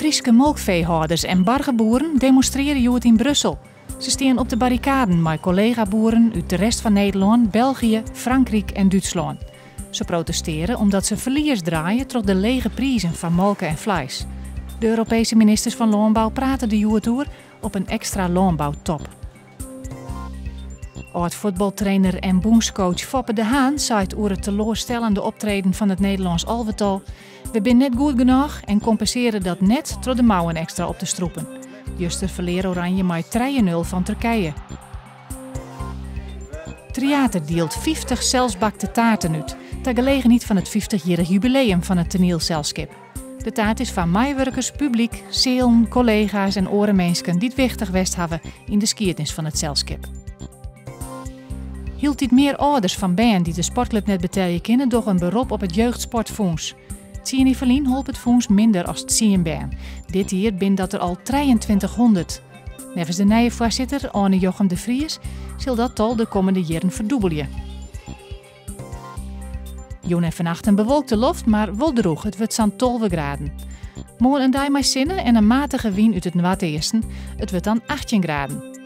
Frieske melkveehouders en bargenboeren demonstreren joet in Brussel. Ze staan op de barricaden met collega-boeren uit de rest van Nederland, België, Frankrijk en Duitsland. Ze protesteren omdat ze verlies draaien tot de lege prijzen van molken en vlees. De Europese ministers van Landbouw praten de joet door op een extra landbouwtop. Oud-voetbaltrainer en bondscoach Foppe de Haan zei over het teleurstellende optreden van het Nederlands elftal: "We zijn net goed genoeg en compenseren dat net door de mouwen extra op te stroepen." Juster verleer Oranje met 3-0 van Turkije. Theater deelt 50 zelfbakte taarten uit, ter gelegenheid van het 50-jarig jubileum van het toneelselskip. De taart is van meewerkers, publiek, zeelen, collega's en orenmensen die het wichtig west hebben in de skiertnis van het selskip. Hield dit meer ouders van band die de sportclub net betalen kunnen door een beroep op het jeugdsportfonds. Tien Verlien hielp het fonds minder als het zien baan. Dit jaar bin dat er al 2300. Nevens de nieuwe voorzitter, Arne Jochem de Vries, zal dat tal de komende jaren verdubbelen. Joen en vannacht een bewolkte loft, maar wel droog. Het wordt zo'n 12 graden. Morgen een dag met zinnen en een matige wind uit het noordwesten. Het wordt dan 18 graden.